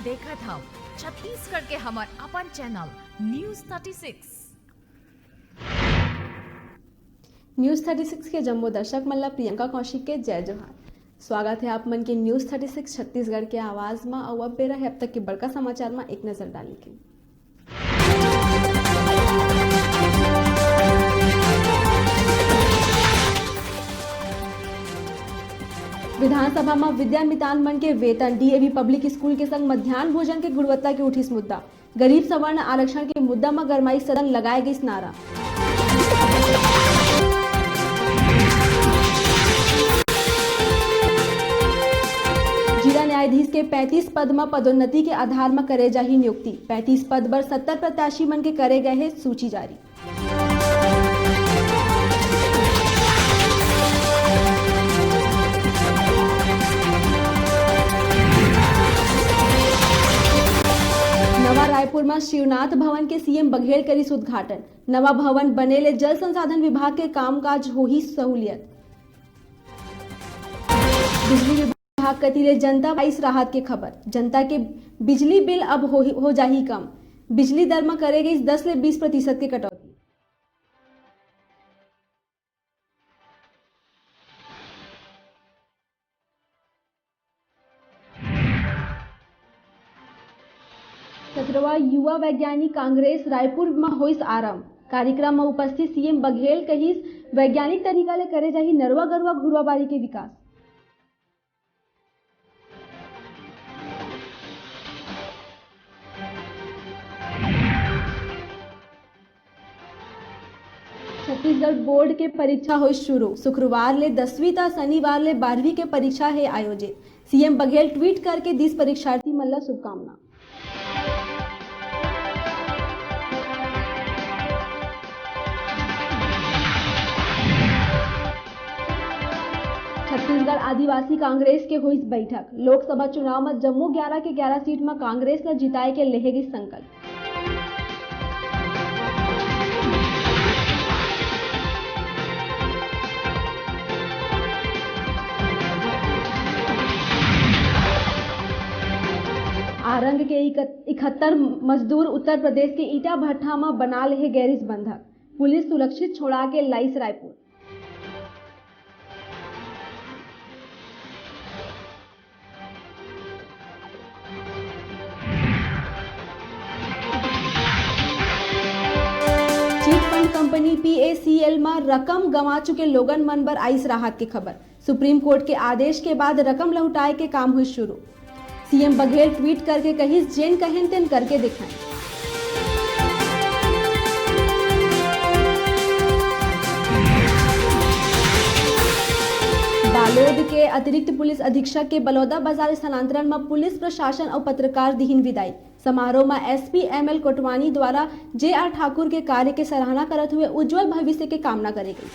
देखा था छत्तीसगढ़ के हमार अपन चैनल न्यूज़ 36 के जम्मू दर्शक मल्ला प्रियंका कौशिक के जय जोहार। स्वागत है आप मन के न्यूज़ 36 छत्तीसगढ़ के आवाज में। और अब बेरा है अब तक के बड़का समाचार में एक नजर डाली के। विधानसभा में विद्या मितान मन के वेतन डीएवी पब्लिक स्कूल के संग मध्याह्न भोजन के गुणवत्ता के उठिस मुद्दा। गरीब सवर्ण आरक्षण के मुद्दा में गरमाई सदन लगाए गई नारा। जिला न्यायाधीश के 35 पद में पदोन्नति के आधार में करे जाही नियुक्ति। 35 पद पर 70 प्रत्याशी मन के करे गए है सूची जारी। नवा रायपुर में शिवनाथ भवन के सीएम बघेल करी उद्घाटन। नवा भवन बनेले जल संसाधन विभाग के कामकाज हो ही सहूलियत। बिजली विभाग कतीले जनता बाईस राहत के खबर। जनता के बिजली बिल अब हो जाही कम। बिजली दर में करे गई 10 से 20% के कटौती। सत्रहवां युवा वैज्ञानिक कांग्रेस रायपुर में होइस आरंभ। कार्यक्रम में उपस्थित सीएम बघेल कहिस वैज्ञानिक तरीका ले करे जाही नरवा गरवा घुरवाबाड़ी के विकास। छत्तीसगढ़ बोर्ड के परीक्षा हुई शुरू। शुक्रवार ले 10वीं ता शनिवार ले 12वीं के परीक्षा है आयोजित। सीएम बघेल ट्वीट करके दिस परीक्षार्थी मन ला शुभकामना। छत्तीसगढ़ आदिवासी कांग्रेस के हुई बैठक। लोकसभा चुनाव में जम्मू 11 के 11 सीट में कांग्रेस ला जिताए के लेहेगी संकल्प। आरंग के 71 मजदूर उत्तर प्रदेश के ईटा भट्टा में बना ले गैरिज बंधक। पुलिस सुरक्षित छोड़ा के लाइस रायपुर। कंपनी PACL में रकम गंवा चुके लोगन मन बर आइस राहत की खबर। सुप्रीम कोर्ट के आदेश के बाद रकम लौटाए के काम हुई शुरू। सीएम बघेल ट्वीट करके कही जेन कहें तेन करके दिखाएं। बालोद के अतिरिक्त पुलिस अधीक्षक के बलौदा बाजार स्थानांतरण में पुलिस प्रशासन और पत्रकार दिहिन विदाई। समारोह में SP ML कोटवानी द्वारा JR ठाकुर के कार्य के सराहना करते हुए उज्जवल भविष्य की कामना करी गई।